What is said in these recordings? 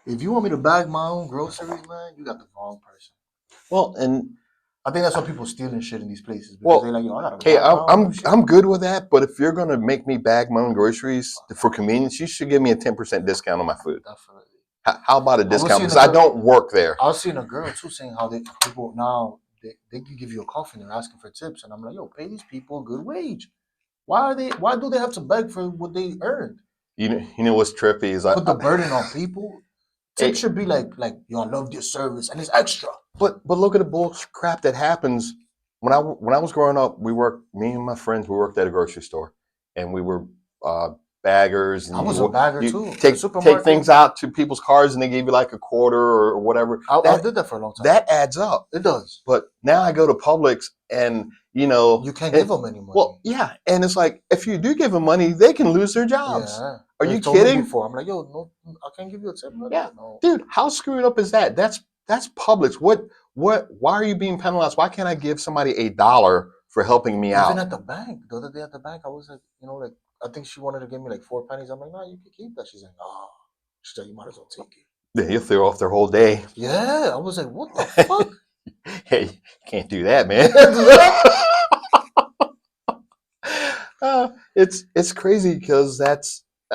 If you want me to bag my own groceries, man, you got the wrong person. Well, and I think that's why people stealing shit in these places because well, they're like, yo, I gotta hey, bag my own shit. I'm good with that. But if you're gonna make me bag my own groceries for convenience, you should give me a 10% discount on my food. Definitely. How about a discount? seeing Because a I girl- don't work there. I was seeing a girl too saying how people now they can give you a coffee and they're asking for tips, and I'm like, yo, pay these people a good wage. Why do they have to beg for what they earned? You know what's trippy is Put the burden on people. Tips should be like yo, I love your service and it's extra. But look at the bull crap that happens when I was growing up. Me and my friends, we worked at a grocery store, and we were baggers. And I was a bagger too. Take things out to people's cars, and they gave you like a quarter or whatever. I did that for a long time. That adds up. It does. But now I go to Publix, and you can't give them any money. Well, yeah, and it's like if you do give them money, they can lose their jobs. Yeah. Are you kidding? Before. I'm like, yo, no, I can't give you a tip. Yeah, no. Dude, how screwed up is that? That's Publix. Why are you being penalized? Why can't I give somebody $1 for helping me out? Even at the bank, the other day at the bank, I was like, I think she wanted to give me like 4 pennies. I'm like, no, you can keep that. She's like, no. She's like, you might as well take it. Yeah, you'll throw off their whole day. Yeah, I was like, what the fuck? Hey, you can't do that, man. It's crazy because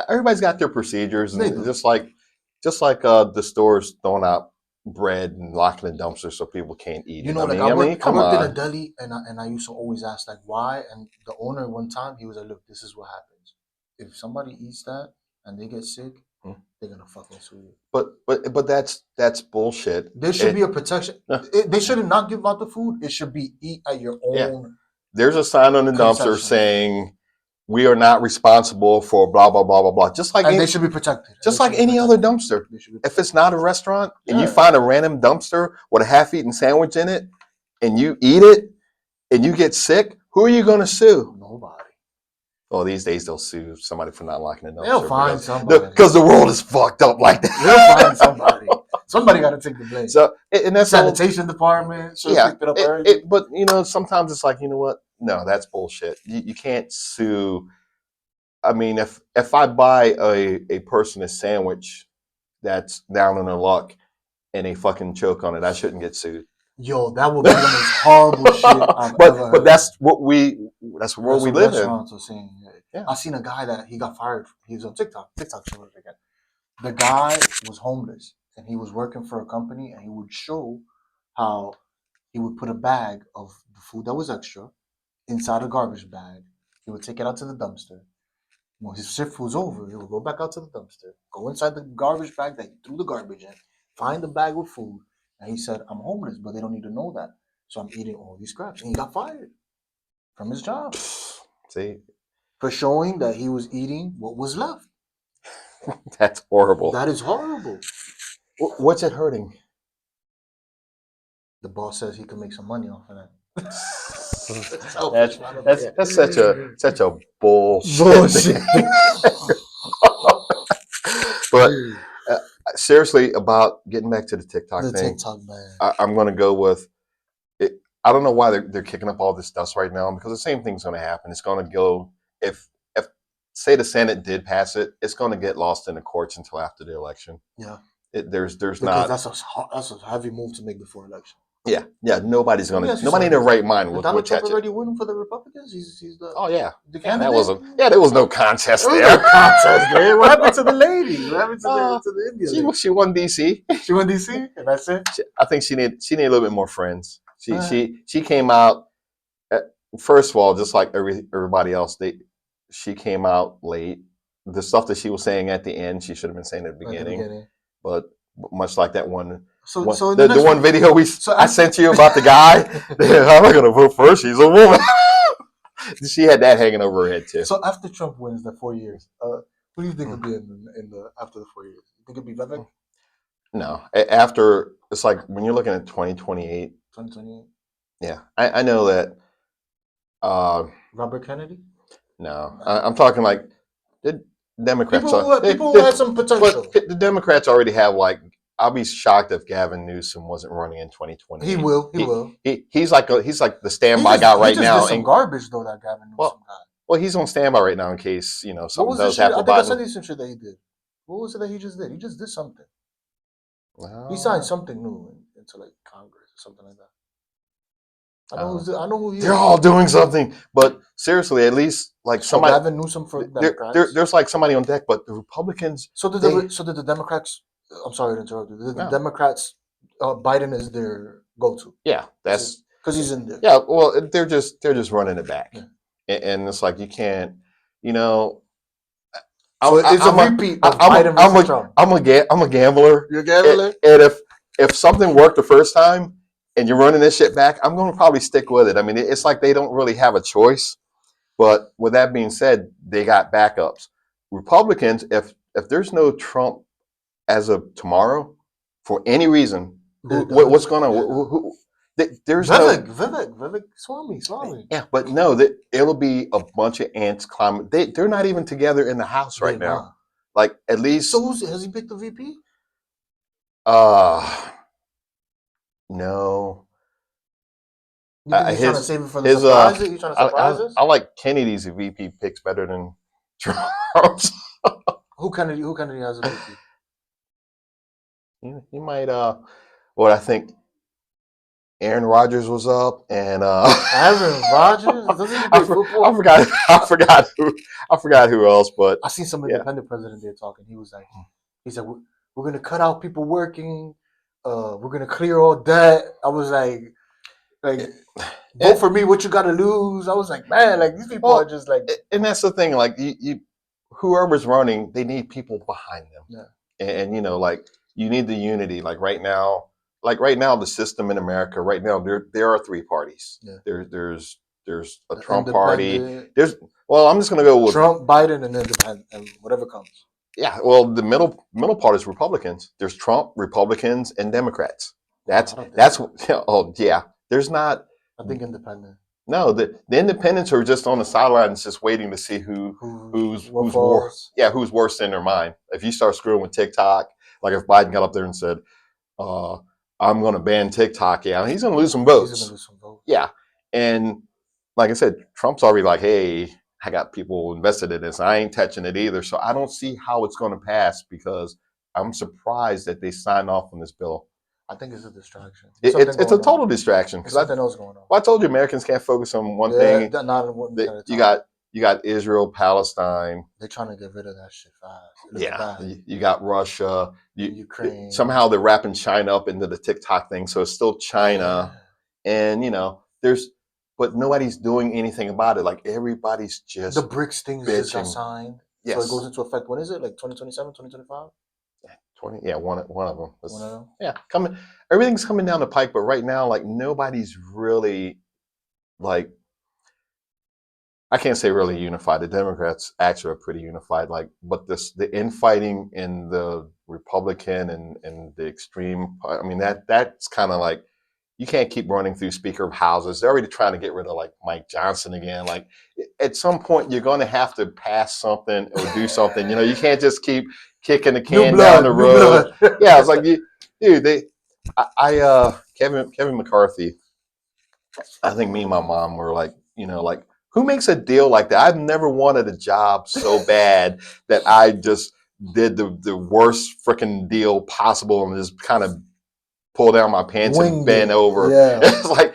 everybody's got their procedures, and just like the stores throwing out bread and locking the dumpster so people can't eat it. I worked in a deli, and I used to always ask like why. And the owner one time he was like, look, this is what happens if somebody eats that and they get sick. They're gonna fucking sue you. But that's bullshit. There should be a protection. They should not give out the food. It should be eat at your own. Yeah. There's a sign on the dumpster saying we are not responsible for blah blah blah blah blah. Just like they should be protected. Just like any other dumpster. If it's not a restaurant and you find a random dumpster with a half-eaten sandwich in it and you eat it and you get sick, who are you going to sue? Nobody. Well, these days they'll sue somebody for not locking the dumpster. They'll find somebody. Because the world is fucked up like that. They'll find somebody. Somebody got to take the blame. So, and that's sanitation department. Yeah, picked it up but sometimes it's like, you know what? No, that's bullshit. You can't sue. I mean, if I buy a person a sandwich that's down on their luck and they fucking choke on it, I shouldn't get sued. Yo, that would be the most horrible shit I've ever heard. But that's what we live in. Yeah. I seen a guy that he got fired. He was on TikTok. TikTok showed it again. The guy was homeless and he was working for a company, and he would show how he would put a bag of the food that was extra inside a garbage bag. He would take it out to the dumpster. When his shift was over, he would go back out to the dumpster, go inside the garbage bag that he threw the garbage in, find the bag with food, and he said, I'm homeless, but they don't need to know that. So I'm eating all these scraps. And he got fired from his job. See? For showing that he was eating what was left. That's horrible. That is horrible. What's it hurting? The boss says he can make some money off of that. That's such a bullshit. But seriously, about getting back to the TikTok thing, TikTok, man. I'm going to go with it. I don't know why they're kicking up all this dust right now, because the same thing's going to happen. It's going to go if say the Senate did pass it, it's going to get lost in the courts until after the election. Yeah, there's because not. That's a heavy move to make before election. Yeah. Nobody's gonna. Nobody in their right mind will Donald catch Trump already winning for the Republicans. He's the. Oh yeah. The candidate. That wasn't. Yeah, there was no contest there. No contest there. What happened to the lady? What happened to the Indian lady? She won DC. She won DC, and that's it. I think she need a little bit more friends. She came out. First of all, just like everybody else, she came out late. The stuff that she was saying at the end, she should have been saying at the beginning. But much like that one. So the one video I sent you about the guy, I'm not gonna vote for her. She's a woman. She had that hanging over her head too. So after Trump wins the 4 years, who do you think will be in the after the 4 years? You think it'll be Vivek? No, after it's like when you're looking at 2028. 2028. Yeah, I know that. Robert Kennedy? No, I'm talking like the Democrats. People who had some potential. But the Democrats already have like. I'll be shocked if Gavin Newsom wasn't running in 2020. He will. He's like the standby guy right now. Did some garbage though, that Gavin Newsom guy. Well, he's on standby right now in case something does happen. I think I sent you some shit that he did. What was it that he just did? He just did something. He signed something new into like Congress or something like that. I know who he is. They're all doing something, but seriously, at least like So somebody. Gavin Newsom for Democrats. There's like somebody on deck, but the Republicans. So did the Democrats? I'm sorry to interrupt you. Did the Democrats? Biden is their go-to. Yeah, that's because he's in there. Yeah, well, they're just running it back, and it's like you can't, you know. So it's a repeat of Biden versus Trump. I'm a gambler. You're a gambler, and if something worked the first time and you're running this shit back, I'm going to probably stick with it. I mean, it's like they don't really have a choice. But with that being said, they got backups. Republicans, if there's no Trump as of tomorrow, for any reason, what's going on? There's Vivek, Swami. Yeah, but no, it'll be a bunch of ants climbing. They're not even together in the house right now. Not. Like at least. So has he picked the VP? No. You think he's trying to save it for the surprise? You trying to surprise us? I like Kennedy's VP picks better than Trump's. Who Kennedy has a VP? He might. What I think. Aaron Rodgers was up, and Aaron Rodgers. I forgot who else. But I seen some independent president there talking. He said we're gonna cut out people working. We're gonna clear all debt. I was like vote for me. What you got to lose? I was like, man, like these people are just like. And that's the thing. Like you whoever's running, they need people behind them. Yeah. And like you need the unity. Like right now, the system in America right now, there are three parties. Yeah. There's a Trump party. I'm just gonna go with Trump, Biden, and independent, and whatever comes. Yeah, well, the middle part is Republicans. There's Trump, Republicans, and Democrats. That's oh yeah. There's not. I think independent. No, the independents are just on the sidelines, just waiting to see who's worse. Yeah, who's worse in their mind. If you start screwing with TikTok, like if Biden got up there and said, I'm going to ban TikTok. Yeah, he's going to lose some votes. Yeah. And like I said, Trump's already like, hey, I got people invested in this. I ain't touching it either. So I don't see how it's going to pass because I'm surprised that they signed off on this bill. I think it's a distraction. It's a total distraction. There's something else going on. Well, I told you Americans can't focus on one thing. Not on one thing. You got Israel, Palestine. They're trying to get rid of that shit fast. Yeah, you got Russia, Ukraine. Somehow they're wrapping China up into the TikTok thing, so it's still China. Yeah. And but nobody's doing anything about it. Like everybody's just the BRICS thing just got signed. Yes. So it goes into effect. When is it? Like 2027, 2025? One of them. One of them. Yeah, coming. Everything's coming down the pike, but right now, like nobody's really like. I can't say really unified. The Democrats actually are pretty unified. Like, but the infighting in the Republican and the extreme. I mean that's kind of like you can't keep running through Speaker of Houses. They're already trying to get rid of like Mike Johnson again. Like at some point you're going to have to pass something or do something. You can't just keep kicking the can down the road. Yeah, it's like Kevin McCarthy. I think me and my mom were like, like. Who makes a deal like that? I've never wanted a job so bad that I just did the worst freaking deal possible and just kind of pull down my pants and bend over. Yeah. It's like,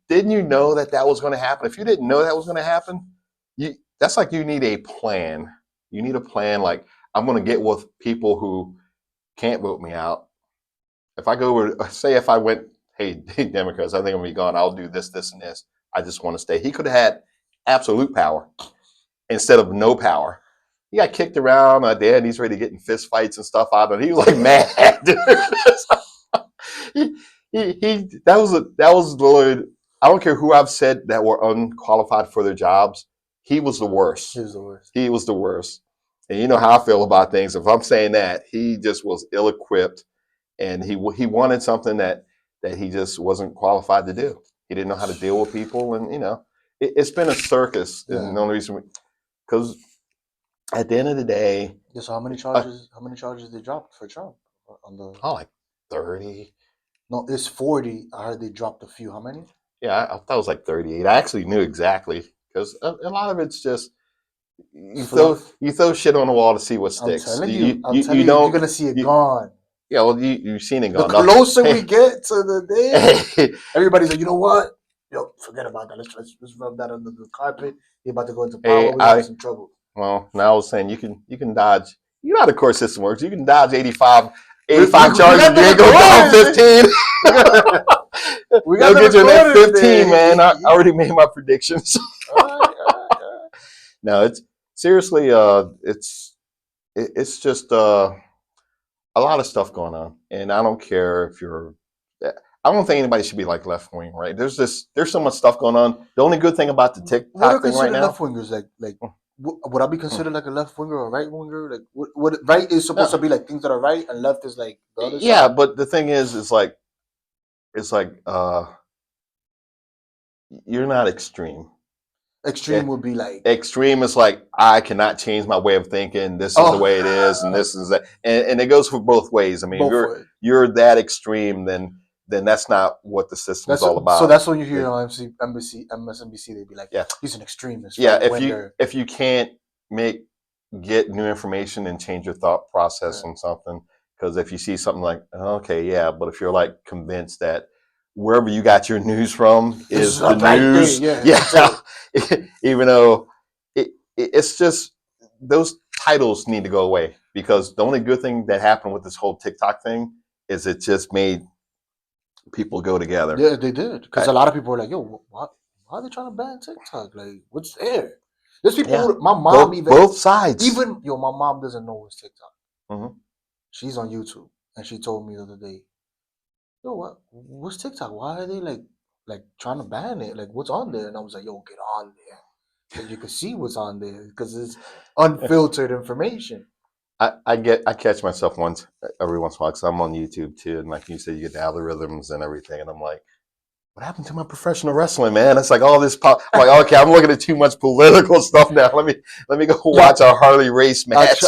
didn't you know that was going to happen? If you didn't know that was going to happen, that's like you need a plan. You need a plan. Like I'm going to get with people who can't vote me out. If I go over, say if I went, hey Democrats, I think I'm going to be gone. I'll do this, this, and this. I just want to stay. He could have had absolute power instead of no power. He got kicked around there and he's ready to get in fist fights and stuff out of it. He was like mad. That was literally, I don't care who I've said that were unqualified for their jobs. He was the worst. He was the worst. And you know how I feel about things. If I'm saying that, he just was ill-equipped and he wanted something that he just wasn't qualified to do. He didn't know how to deal with people and, it's been a circus. Yeah. And the only reason, because at the end of the day. Yeah, so how many charges they dropped for Trump on the? Oh, like 30. No, it's 40. I heard they dropped a few. How many? Yeah, I thought it was like 38. I actually knew exactly because a lot of it's just you throw shit on the wall to see what sticks. I'm telling you, you're gonna see it gone. Yeah, well, you've seen it The gone. closer we get to the day, Hey, everybody's like, you know what? Yo, forget about that. Let's rub that under the carpet. You're about to go into power. hey, We're gonna have some trouble. well, now I was saying you can dodge. You know how the court system works. You can dodge 85, We, 85 we charges. got the You ain't go down recordings. 15. We got, we got They'll the get you in that recordings 15, man. I there. already made my predictions. All right, all right. No, it's seriously, it's just a lot of stuff going on, and I don't care if you're. I don't think anybody should be like left wing, right? There's so much stuff going on. The only good thing about the What are TikTok thing right considered now, left wingers? Like, would I be mm, considered like a left winger or a right winger? Like, what right is supposed no, to be like things that are right, and left is like the other yeah, side. but the thing is, it's like you're not extreme. Extreme Eh, would be like, Extreme is like I cannot change my way of thinking. This is the oh, way it is, and this is that, and it goes for both ways. I mean, if both you're ways. you're that extreme, then that's not what the system's That's all so. about. That's when you hear It- on MSNBC, they'd be like, yeah, he's an extremist yeah. right winger. If you can't make get new information and change your thought process Yeah. on something, because if you see something like okay, yeah, but if you're like convinced that wherever you got your news from This is is the the right thing. news, Yeah, yeah, that's it. even though it's just those titles need to go away because the only good thing that happened with this whole TikTok thing is it just made people go together. Yeah, they did because I, a lot of people were like, "Yo, why are they trying to ban TikTok? Like, what's there?" There's people. yeah, My mom both sides. even my mom doesn't know what's TikTok. Hmm. She's on YouTube, and she told me the other day, "Yo, what's TikTok? Why are they like trying to ban it? Like, what's on there?" And I was like, "Yo, get on there, so you can see what's on there because it's unfiltered information." I catch myself once every once in a while because I'm on YouTube too, and like you said, you get the algorithms and everything, and I'm like, what happened to my professional wrestling, man? It's like all this. I'm like, okay, I'm looking at too much political stuff now. Let me go Yeah, watch a Harley race match.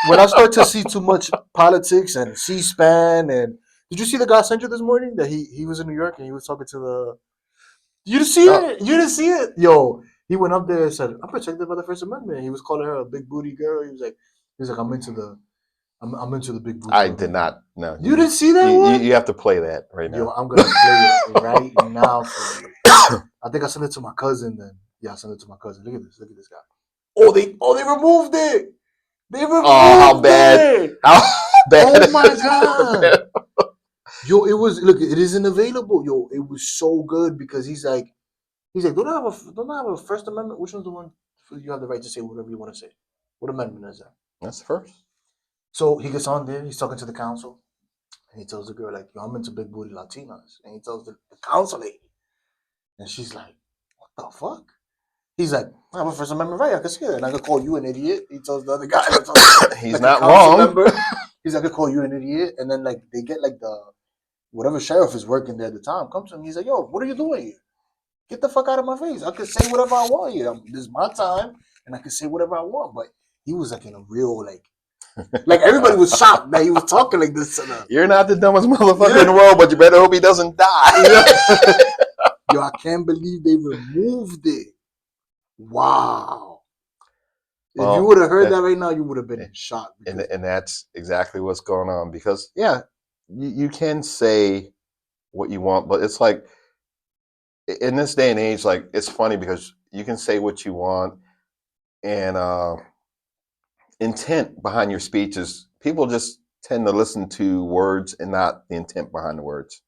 when I start to see too much politics and C-SPAN and did you see the guy I sent you this morning that he was in New York and he was talking to the you didn't see Oh, it? You didn't see it? Yo, he went up there and said, I'm protected by the First Amendment. He was calling her a big booty girl. He was like, I'm into the big booty I did women. not. No, You didn't see that one? you have to play that right Yo, now. I'm gonna play it right now for you. I think I sent it to my cousin then. Yeah, I sent it to my cousin. Look at this. Look at this guy. Oh they removed it. They Oh, how removed bad! it. How bad! Oh my god. Yo, it isn't available. Yo, it was so good because he's like, don't I have a First Amendment? Which one's the one you have the right to say whatever you want to say? What amendment is that? That's the first. So he gets on there, he's talking to the council, and he tells the girl, like, yo, I'm into big booty Latinas. And he tells the council lady, and she's like, what the fuck? He's like, I have a First Amendment right, I can say that. And I could call you an idiot. He tells the other guy that's He's like a not council wrong. member. He's like, I could call you an idiot. And then like they get like the whatever sheriff is working there at the time comes to him. He's like, yo, what are you doing here? Get the fuck out of my face. I could say whatever I want here. This is my time, and I could say whatever I want. But he was like in a real like everybody was shocked that he was talking like this to them. You're not the dumbest motherfucker Yeah. in the world, but you better hope he doesn't die. Yeah. Yo, I can't believe they removed it. Wow. If you Well, would have heard that right now, you would have been in shock because and that's exactly what's going on because yeah, you can say what you want, but it's like in this day and age, like it's funny because you can say what you want and intent behind your speech is people just tend to listen to words and not the intent behind the words.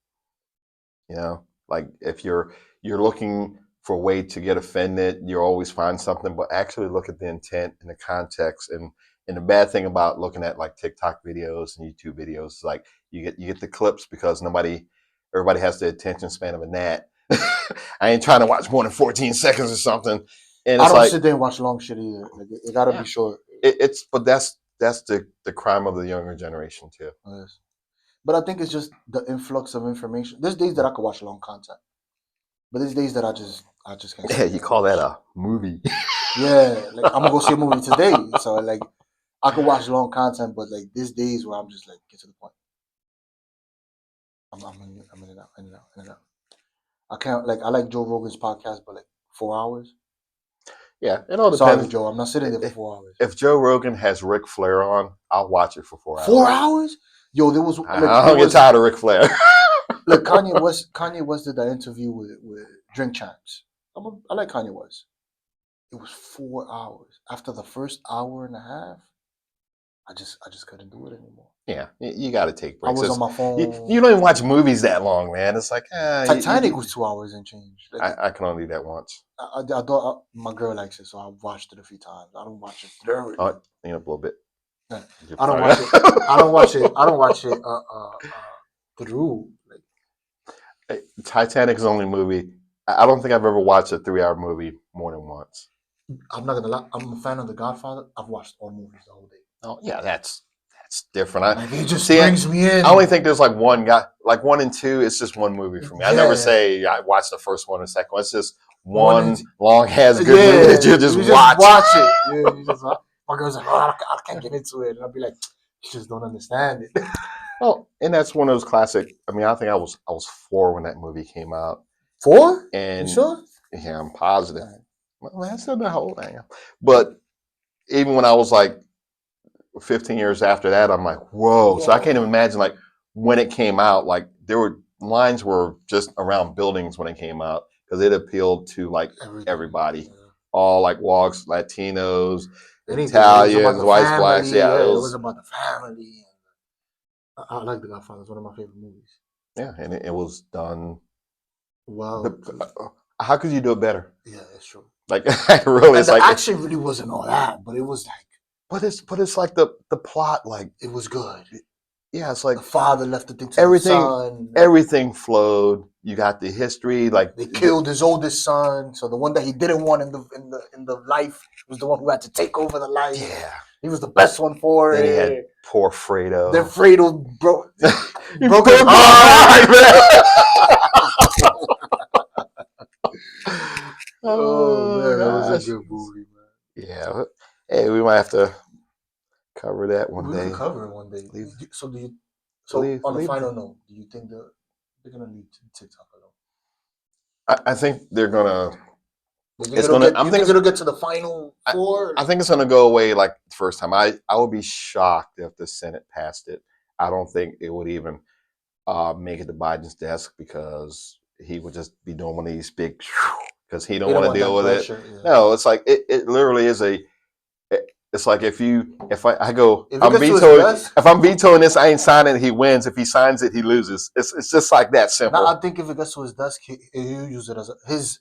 You know, like if you're looking for a way to get offended, you always find something, but actually look at the intent and the context. And the bad thing about looking at like TikTok videos and YouTube videos is like you get the clips because everybody has the attention span of a gnat. I ain't trying to watch more than 14 seconds or something. And I it's don't like sit there and watch long shit either. Like it gotta yeah, be short. it's but that's the crime of the younger generation too. Yes. But I think it's just the influx of information. There's days that I could watch long content, but there's days that I just can't Yeah, sit you there and call that watch. a movie. Yeah, like I'm gonna go see a movie today, so like I could watch long content, but like there's days where I'm just like get to the point. I'm in and out, in and out, in and out. I can't like I like Joe Rogan's podcast, but like 4 hours. Yeah, it all Sorry, depends. Joe, I'm not sitting there for If, 4 hours. if Joe Rogan has Ric Flair on, I'll watch it for 4 hours. 4 hours? Yo, there was I like don't get tired of Ric Flair. like Kanye West did that interview with Drink Champs. I like Kanye West. It was 4 hours. After the first hour and a half, I just couldn't do it anymore. Yeah, you got to take I breaks. was on my You phone. don't even watch movies that long, man. It's like Titanic was 2 hours and change. Like, I can only do that once. I thought my girl likes it, so I watched it a few times. I don't watch it thoroughly. Oh, clean up a little bit. Yeah. You're I don't fine. watch it. I don't watch it. I don't watch it through. Like, Titanic is the only movie. I don't think I've ever watched a 3-hour movie more than once. I'm not gonna lie. I'm a fan of The Godfather. I've watched all movies the whole day. Oh yeah, that's different. Like, it just See, brings me in. I only think there's like one guy, like 1 and 2. It's just one movie for me. I never Yeah. say I watched the first one and second one. It's just One one and- long ass good movie that you just watch. it. Yeah, you just my girl's like, oh, I can't get into it, and I'll be like, you just don't understand it. Well, and that's one of those classic. I mean, I think I was 4 when that movie came out, 4? and You sure? yeah, I'm positive. Well, that's not the whole thing. But even when I was like 15 years after that, I'm like, whoa. So I can't even imagine like when it came out, like there were lines were just around buildings when it came out because it appealed to like everybody, Yeah. all like walks, Latinos, Anything. Italians, It was about the whites, family. blacks. Yeah, it was about the family. I like The Godfather. It's one of my favorite movies. yeah, and it was done. Wow. How could you do it better? Yeah, it's true. Like really, And it's the like action really wasn't all that, but it was like, but it's like the plot, like it was good. yeah, it's like The father left the thing to everything. the son. Everything flowed. You got the history, like They killed his oldest son, so the one that he didn't want in the life was the one who had to take over the life. yeah. He was the best one for Then it. he had poor Fredo. Then Fredo broke his heart, heart. man. Oh man, that was a gosh. good movie, man. Yeah. Hey, we might have to cover that one We day. could cover it one day. Leave- So do you? leave- on a leave- final note, do you think they're gonna leave TikTok alone? I think they're gonna. It's gonna. I'm thinking it'll get to the final 4. I think it's gonna go away like the first time. I would be shocked if the Senate passed it. I don't think it would even make it to Biden's desk because he would just be doing one of these big because he don't want to deal with it. Yeah. No, it's like it literally is it's like if I go If I'm vetoing this, I ain't signing it, he wins. If he signs it, he loses. It's just like that simple. Now, I think if it gets to his desk, he'll use it as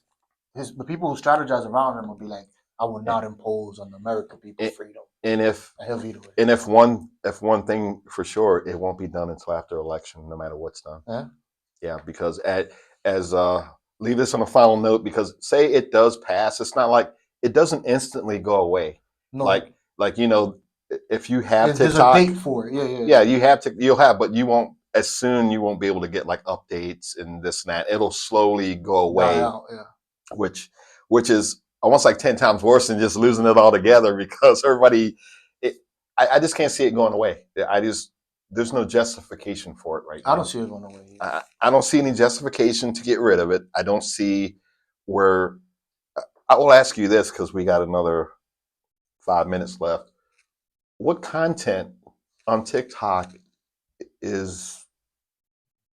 the people who strategize around him will be like, I will not impose on American people freedom. And he'll veto it. And if one thing for sure, it won't be done until after election, no matter what's done. Yeah, because as leave this on a final note, because say it does pass, it's not like it doesn't instantly go away. No. Like you know, if you have there's TikTok, a date for it. Yeah, you'll have, but you won't you won't be able to get like updates and this and that. It'll slowly go away. Which is almost like 10 times worse than just losing it altogether because everybody, I just can't see it going away. There's no justification for it right now. I don't see it going away. I don't see any justification to get rid of it. I don't see where, I will ask you this because we got another 5 minutes left. What content on TikTok is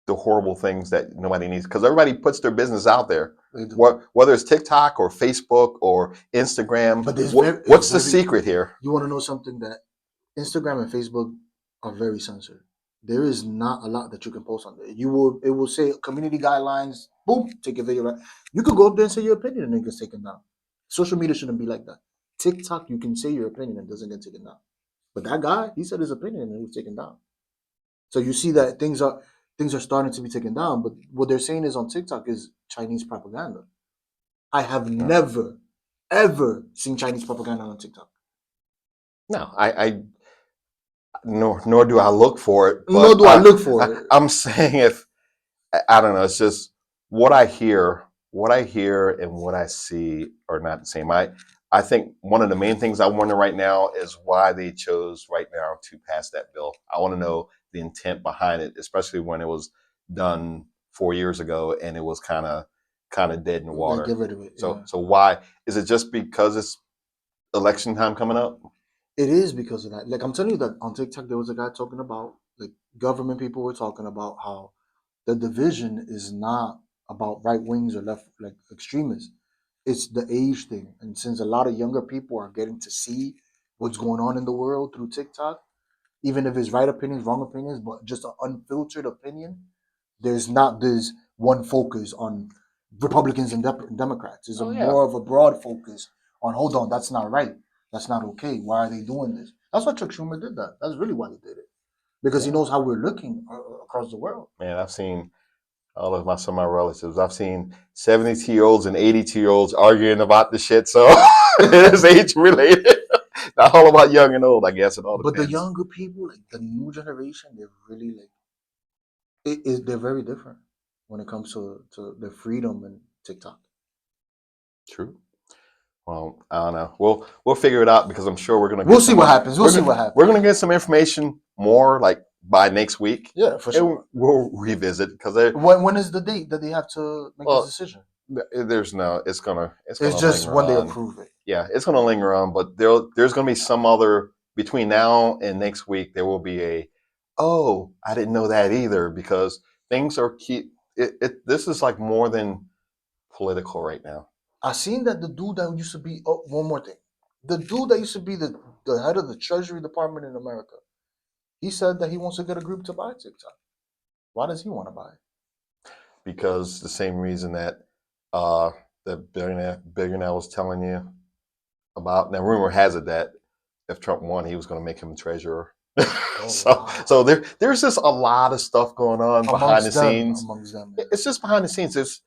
the horrible things that nobody needs? Because everybody puts their business out there. Whether it's TikTok or Facebook or Instagram, but what's the secret here? You want to know something? That Instagram and Facebook are very censored. There is not a lot that you can post on there. It will say community guidelines. Boom, take a video. Right, you could go up there and say your opinion and it gets taken down. Social media shouldn't be like that. TikTok, you can say your opinion and it doesn't get taken down. But that guy, he said his opinion and it was taken down. So you see that things are starting to be taken down, but what they're saying is on TikTok is Chinese propaganda. I have never, ever seen Chinese propaganda on TikTok. No, nor do I look for it. Nor do I look for it. I'm saying I don't know, it's just what I hear and what I see are not the same. I think one of the main things I wonder right now is why they chose right now to pass that bill. I want to know the intent behind it, especially when it was done 4 years ago and it was kind of dead in the water. Get rid of it. So why is it just because it's election time coming up? It is because of that. Like I'm telling you that on TikTok there was a guy talking about like government people were talking about how the division is not about right wings or left like extremists. It's the age thing, and since a lot of younger people are getting to see what's going on in the world through TikTok, even if it's right opinions, wrong opinions, but just an unfiltered opinion, there's not this one focus on Republicans and Democrats. There's a Oh yeah, more of a broad focus on hold on, that's not right. That's not okay. Why are they doing this? That's why Chuck Schumer did that. That's really why he did it. Because he yeah. knows how we're looking across the world. Man, I've seen all of some of my relatives. I've seen 72-year-olds and 82-year-olds arguing about the shit. So it's age related. Not all about young and old, I guess. It all But the depends. younger people, like the new generation, they're really like they're very different when it comes to their freedom and TikTok. True. Well, I don't know. We'll figure it out because I'm sure we're gonna We'll get see some what happens. We'll see what happens. we're gonna get some information more like by next week. Yeah, for And sure. we'll revisit because When is the date that they have to make this well, decision? there's no. It's It's gonna just linger when they on. approve it. Yeah, it's gonna linger on, but there's gonna be some other between now and next week. There will be a oh, I didn't know that either because things are keep it. This is like more than political right now. I seen that the dude that used to be one more thing. The dude that used to be the head of the Treasury Department in America, he said that he wants to get a group to buy TikTok. Why does he want to buy it? Because the same reason that uh, the billionaire was telling you about. Now, rumor has it that if Trump won, he was going to make him treasurer. Oh so, wow. so there's just a lot of stuff going on behind the scenes. Amongst them. Yeah. It's just behind the scenes. It's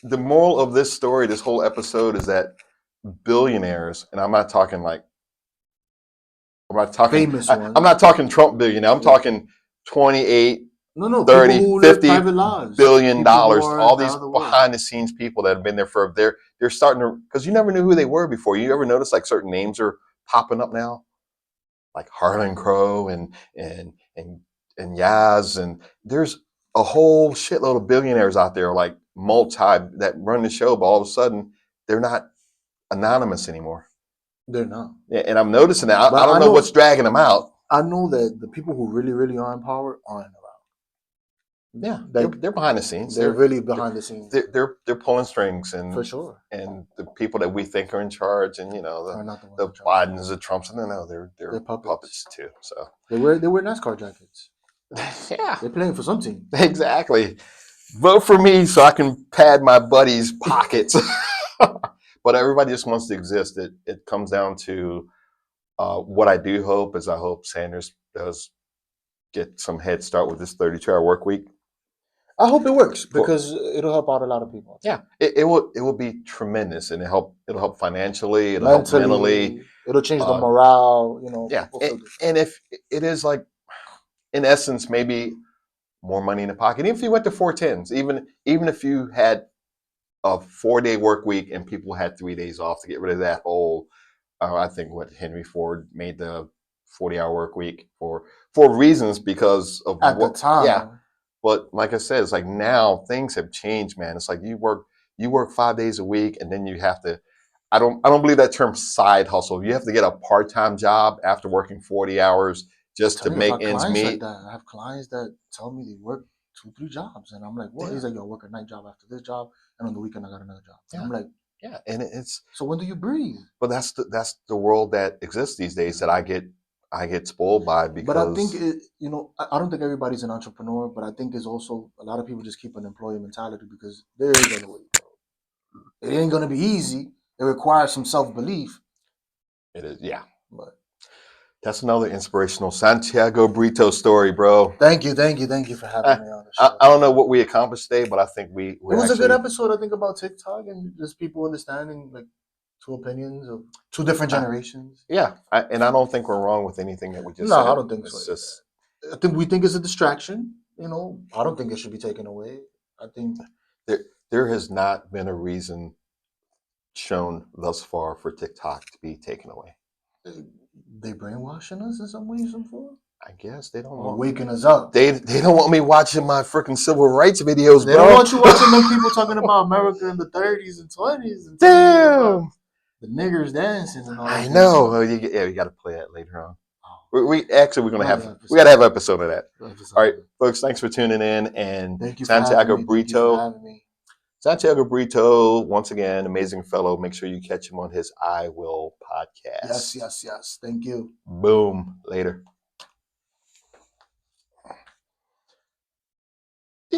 the moral of this story, this whole episode, is that billionaires, and I'm not talking like Famous I'm ones. not talking Trump billionaire. I'm Yeah. talking 28 No, people 30, who live 50 private lives. billion People who dollars. are All in the these other world. behind the scenes people that have been there for they're starting to because you never knew who they were before. You ever notice like certain names are popping up now, like Harlan Crow and Yaz, and there's a whole shitload of billionaires out there like multi that run the show, but all of a sudden they're not anonymous anymore. They're not. Yeah, and I'm noticing that. But I don't know what's dragging them out. I know that the people who really, really are in power aren't around. Yeah, Like, they're behind the scenes. they're really behind the scenes. They're pulling strings, and For sure. and the people that we think are in charge, and Are not the ones the in charge. Bidens, the Trumps, and no, they're They're puppets. puppets too. So They wear NASCAR jackets. yeah, They're playing for some team. exactly. Vote for me so I can pad my buddies' pockets. But everybody just wants to exist. It comes down to what I do hope is I hope Sanders does get some head start with this 32-hour work week. I hope it works because it'll help out a lot of people. Yeah, it will be tremendous, and it'll help financially, it'll help mentally, it'll change the morale. Yeah, people feel and if it is like in essence maybe more money in the pocket, even if you went to 410s, even if you had a 4-day work week and people had 3 days off to get rid of that whole. I think what Henry Ford made the 40-hour work week for reasons because of at the time. Yeah. But like I said, it's like now things have changed, man. It's like you work 5 days a week, and then you have to. I don't believe that term side hustle. You have to get a part-time job after working 40 hours just to make ends meet. Like that. I have clients that tell me they work 2-3 jobs, and I'm like, "What?" He's like, "Yo, I work a night job after this job, and on the weekend I got another job." And I'm like, "Yeah," and it's so when do you breathe? But that's the world that exists these days that I get spoiled by because. But I think I don't think everybody's an entrepreneur, but I think there's also a lot of people just keep an employee mentality because there ain't gonna way. It ain't gonna be easy. It requires some self-belief. It is, yeah. But that's another inspirational Santiago Brito story, bro. Thank you for having me on the show. I don't know what we accomplished today, but I think it was a good episode. I think about TikTok and just people understanding like two opinions of two different generations. Yeah, and I don't think we're wrong with anything that we just said. No, I don't think so. I think we think it's a distraction. I don't think it should be taken away. I think there has not been a reason shown thus far for TikTok to be taken away. They brainwashing us in some way, some form. I guess they don't want waking us up. They don't want me watching my freaking civil rights videos. They don't want you watching them people talking about America in the 30s and 20s. And damn, the niggers dancing and all that. I know. You got to play that later on. Oh, We actually we're gonna Another have episode. we gotta have an episode of that. Episode. All right, folks. Thanks for tuning in. And Thank you for having Santiago me. Thank you for Brito. having me. Santiago Brito, once again, amazing fellow. Make sure you catch him on his I Will podcast. Yes. Thank you. Boom. Later.